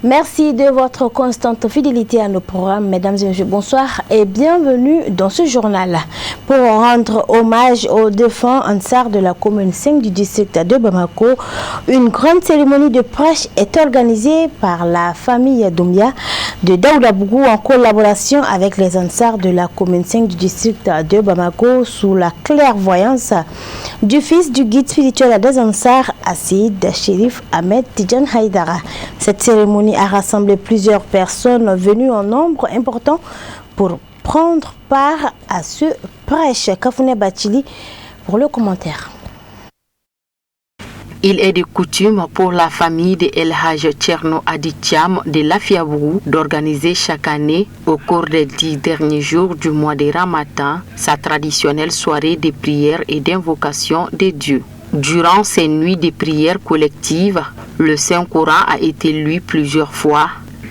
Merci de votre constante fidélité à nos programmes. Mesdames et messieurs, bonsoir et bienvenue dans ce journal. Pour rendre hommage aux défunts Ansar de la commune 5 du district de Bamako, une grande cérémonie de prêche est organisée par la famille Doumbia de Daoudabougou en collaboration avec les Ansar de la commune 5 du district de Bamako sous la clairvoyance du fils du guide spirituel des Ansar, Assid Chérif Ahmed Tidjan Haïdara. Cette cérémonie a rassemblé plusieurs personnes venues en nombre important pour prendre part à ce prêche. Kafouné Bachili pour le commentaire. Il est de coutume pour la famille de El Hadj Tcherno Aditiam de Lafiabourou d'organiser chaque année, au cours des 10 derniers jours du mois de Ramadan, sa traditionnelle soirée de prière et d'invocation des dieux. Durant ces nuits de prière collectives, le Saint-Coran a été lu plusieurs fois,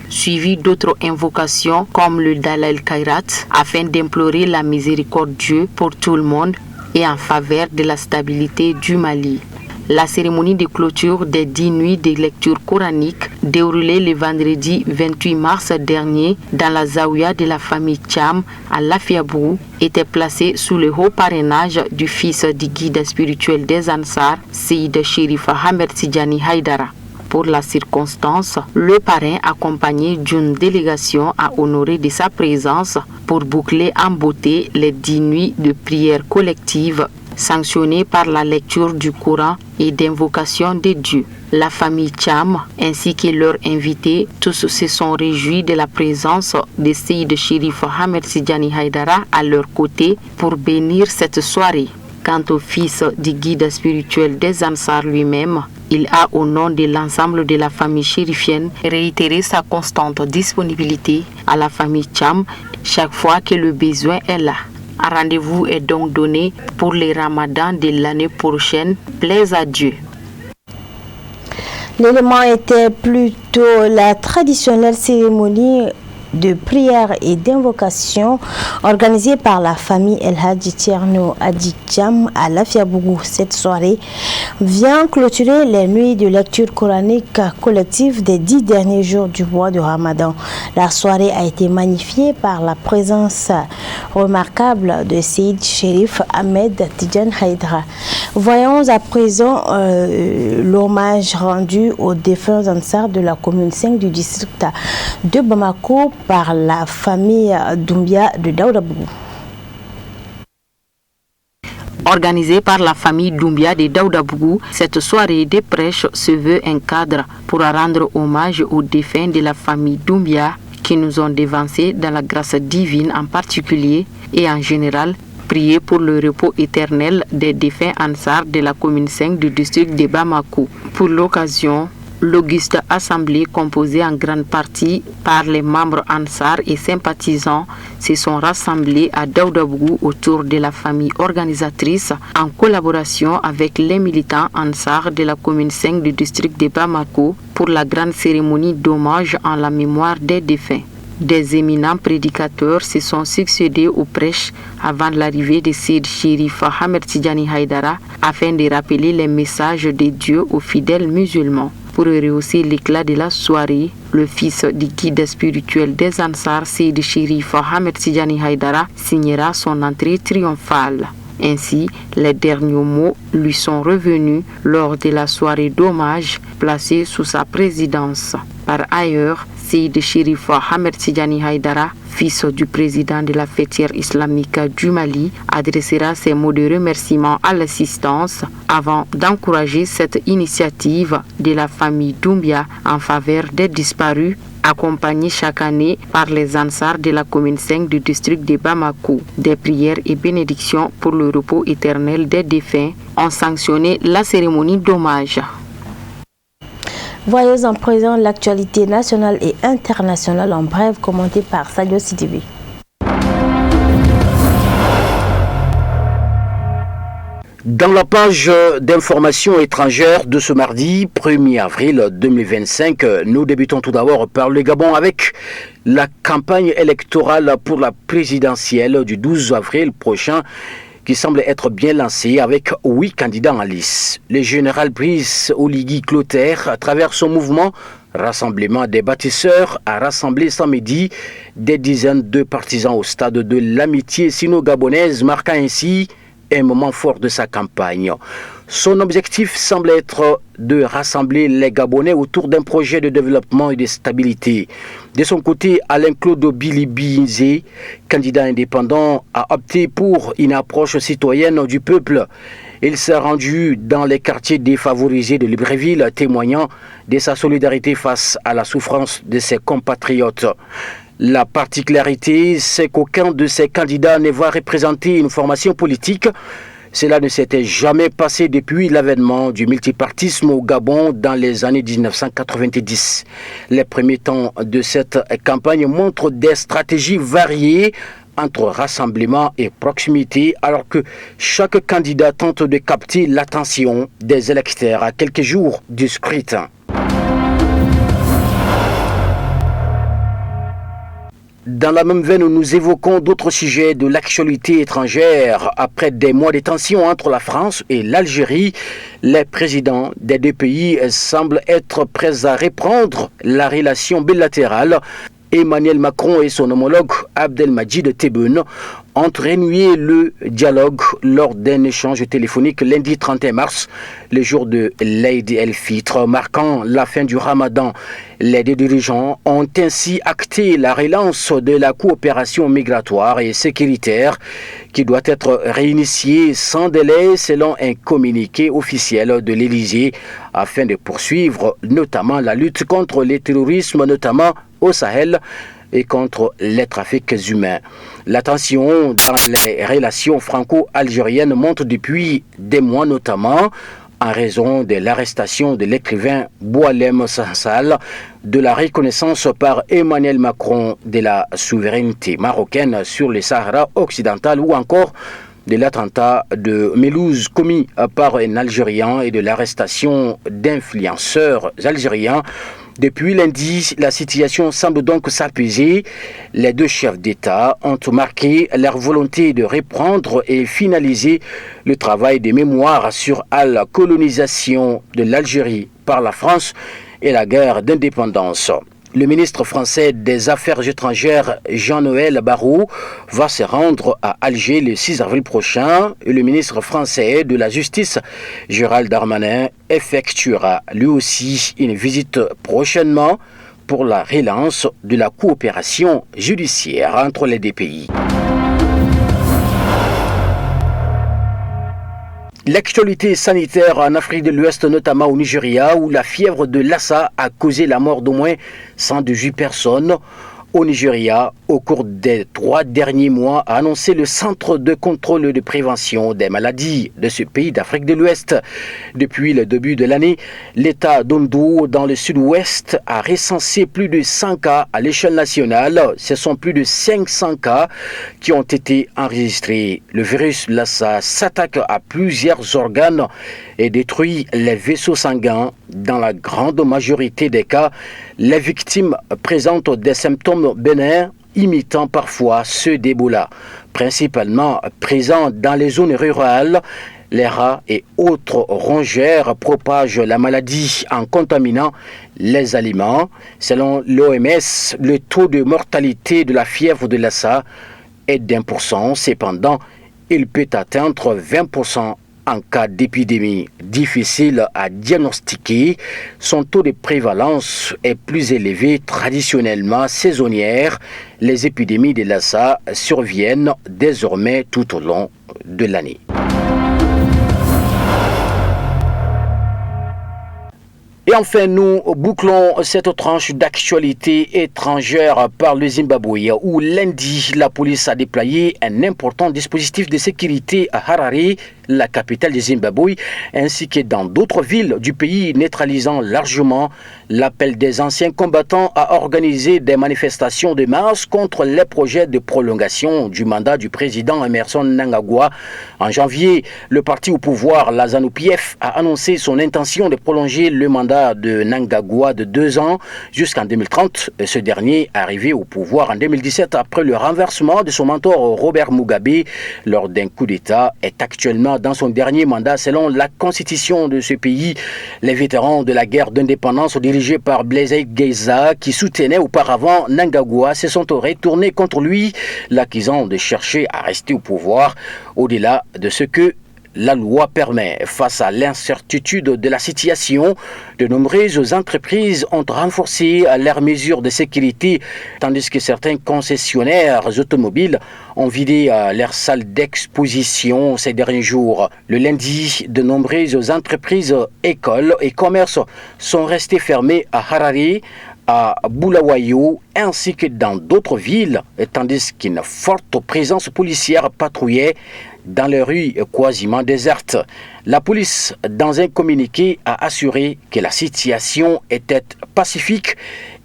suivi d'autres invocations comme le Dalal Khairat, afin d'implorer la miséricorde de Dieu pour tout le monde et en faveur de la stabilité du Mali. La cérémonie de clôture des 10 nuits de lecture coranique déroulée le vendredi 28 mars dernier dans la Zaouia de la famille Tcham à Lafiabourou était placée sous le haut parrainage du fils du guide spirituel des Ansar, Seyd Chérif Ahmed Tidjani Haïdara. Pour la circonstance, le parrain accompagné d'une délégation a honoré de sa présence pour boucler en beauté les 10 nuits de prière collective sanctionnées par la lecture du Coran et d'invocation des dieux. La famille Tcham ainsi que leurs invités, tous se sont réjouis de la présence de Seyd Chérif Ahmed Tidjani Haïdara à leur côté pour bénir cette soirée. Quant au fils du guide spirituel des Ansar lui-même, il a, au nom de l'ensemble de la famille chérifienne, réitéré sa constante disponibilité à la famille Tcham chaque fois que le besoin est là. Un rendez-vous est donc donné pour les ramadans de l'année prochaine. Plaise à Dieu. L'élément était plutôt la traditionnelle cérémonie de prière et d'invocation organisée par la famille El Hadj Tcherno Aditiam à Lafiabougou. Cette soirée vient clôturer les nuits de lecture coranique collective des 10 derniers jours du mois de Ramadan. La soirée a été magnifiée par la présence remarquable de Seyd Chérif Ahmed Tidjan Haïdara. Voyons à présent l'hommage rendu aux défunts Ansar de la commune 5 du district de Bamako par la famille Doumbia de Daoudabougou. Organisée par la famille Doumbia de Daoudabougou, cette soirée de prêche se veut un cadre pour rendre hommage aux défunts de la famille Doumbia qui nous ont dévancés dans la grâce divine en particulier et en général, prier pour le repos éternel des défunts Ansar de la commune 5 du district de Bamako. Pour l'occasion, l'auguste assemblée composée en grande partie par les membres Ansar et sympathisants se sont rassemblés à Daoudabougou autour de la famille organisatrice en collaboration avec les militants Ansar de la commune 5 du district de Bamako pour la grande cérémonie d'hommage en la mémoire des défunts. Des éminents prédicateurs se sont succédés aux prêches avant l'arrivée de Seyd Chérif Ahmed Tidjani Haïdara afin de rappeler les messages de Dieu aux fidèles musulmans. Pour rehausser l'éclat de la soirée, le fils du guide spirituel des Ansar, Seyd Chérif Ahmed Tidjani Haïdara, signera son entrée triomphale. Ainsi, les derniers mots lui sont revenus lors de la soirée d'hommage placée sous sa présidence. Par ailleurs, Seyd Chérif Ahmed Tidjani Haïdara, fils du président de la fêtière islamique du Mali, adressera ses mots de remerciement à l'assistance avant d'encourager cette initiative de la famille Doumbia en faveur des disparus, accompagnés chaque année par les Ansar de la commune 5 du district de Bamako. Des prières et bénédictions pour le repos éternel des défunts ont sanctionné la cérémonie d'hommage. Voyons en présent l'actualité nationale et internationale en bref commentée par Sadio Sidibé. Dans la page d'information étrangère de ce mardi 1er avril 2025, nous débutons tout d'abord par le Gabon avec la campagne électorale pour la présidentielle du 12 avril prochain qui semble être bien lancée avec 8 candidats en lice. Le général Brice Oligui Clotaire, à travers son mouvement Rassemblement des bâtisseurs a rassemblé samedi des dizaines de partisans au stade de l'amitié sino-gabonaise, marquant ainsi un moment fort de sa campagne. Son objectif semble être de rassembler les Gabonais autour d'un projet de développement et de stabilité. De son côté, Alain-Claude Bilibinze, candidat indépendant, a opté pour une approche citoyenne du peuple. Il s'est rendu dans les quartiers défavorisés de Libreville, témoignant de sa solidarité face à la souffrance de ses compatriotes. La particularité, c'est qu'aucun de ces candidats ne va représenter une formation politique. Cela ne s'était jamais passé depuis l'avènement du multipartisme au Gabon dans les années 1990. Les premiers temps de cette campagne montrent des stratégies variées entre rassemblement et proximité, alors que chaque candidat tente de capter l'attention des électeurs à quelques jours du scrutin. Dans la même veine, nous évoquons d'autres sujets de l'actualité étrangère. Après des mois de tensions entre la France et l'Algérie, les présidents des deux pays semblent être prêts à reprendre la relation bilatérale. Emmanuel Macron et son homologue Abdelmadjid Tebboune ont renoué le dialogue lors d'un échange téléphonique lundi 31 mars, le jour de l'Eid el-Fitr, marquant la fin du Ramadan. Les deux dirigeants ont ainsi acté la relance de la coopération migratoire et sécuritaire qui doit être réinitiée sans délai selon un communiqué officiel de l'Élysée afin de poursuivre notamment la lutte contre le terrorisme, notamment au Sahel, et contre les trafics humains. La tension dans les relations franco-algériennes monte depuis des mois, notamment en raison de l'arrestation de l'écrivain Boualem Sansal, de la reconnaissance par Emmanuel Macron de la souveraineté marocaine sur le Sahara occidental, ou encore de l'attentat de Mélouse commis par un Algérien et de l'arrestation d'influenceurs algériens. Depuis lundi, la situation semble donc s'apaiser. Les deux chefs d'État ont marqué leur volonté de reprendre et finaliser le travail de mémoire sur la colonisation de l'Algérie par la France et la guerre d'indépendance. Le ministre français des Affaires étrangères, Jean-Noël Barrot, va se rendre à Alger le 6 avril prochain et le ministre français de la Justice, Gérald Darmanin, effectuera lui aussi une visite prochainement pour la relance de la coopération judiciaire entre les deux pays. L'actualité sanitaire en Afrique de l'Ouest, notamment au Nigeria, où la fièvre de Lassa a causé la mort d'au moins 118 personnes. Au Nigeria, au cours des 3 derniers mois, a annoncé le Centre de contrôle et de prévention des maladies de ce pays d'Afrique de l'Ouest. Depuis le début de l'année, l'État d'Ondo, dans le sud-ouest, a recensé plus de 100 cas à l'échelle nationale. Ce sont plus de 500 cas qui ont été enregistrés. Le virus Lassa s'attaque à plusieurs organes et détruit les vaisseaux sanguins. Dans la grande majorité des cas, les victimes présentent des symptômes bénins imitant parfois ceux d'Ebola. Principalement présents dans les zones rurales, les rats et autres rongeurs propagent la maladie en contaminant les aliments. Selon l'OMS, le taux de mortalité de la fièvre de Lassa est d'1%. Cependant, il peut atteindre 20% en cas d'épidémie difficile à diagnostiquer. Son taux de prévalence est plus élevé, traditionnellement saisonnière. Les épidémies de Lassa surviennent désormais tout au long de l'année. Et enfin, nous bouclons cette tranche d'actualité étrangère par le Zimbabwe, où lundi, la police a déployé un important dispositif de sécurité à Harare, la capitale du Zimbabwe, ainsi que dans d'autres villes du pays, neutralisant largement l'appel des anciens combattants à organiser des manifestations de masse contre les projets de prolongation du mandat du président Emmerson Mnangagwa. En janvier, le parti au pouvoir, la ZANU-PF, a annoncé son intention de prolonger le mandat de Mnangagwa de 2 ans jusqu'en 2030. Ce dernier, arrivé au pouvoir en 2017 après le renversement de son mentor Robert Mugabe lors d'un coup d'État, est actuellement président dans son dernier mandat selon la constitution de ce pays. Les vétérans de la guerre d'indépendance dirigés par Blaise Geza, qui soutenaient auparavant Mnangagwa, se sont retournés contre lui, l'accusant de chercher à rester au pouvoir au-delà de ce que la loi permet. Face à l'incertitude de la situation, de nombreuses entreprises ont renforcé leurs mesures de sécurité, tandis que certains concessionnaires automobiles ont vidé leurs salles d'exposition ces derniers jours. Le lundi, de nombreuses entreprises, écoles et commerces sont restés fermés à Harare, à Bulawayo ainsi que dans d'autres villes, tandis qu'une forte présence policière patrouillait dans les rues quasiment désertes. La police, dans un communiqué, a assuré que la situation était pacifique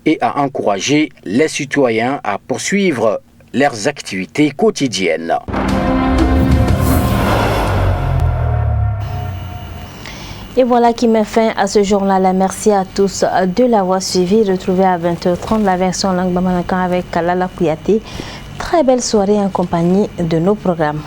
et a encouragé les citoyens à poursuivre leurs activités quotidiennes. Et voilà qui met fin à ce journal. Merci à tous de l'avoir suivi. Retrouvez à 20h30 la version langue bamanakan avec Kalala Kouyaté. Très belle soirée en compagnie de nos programmes.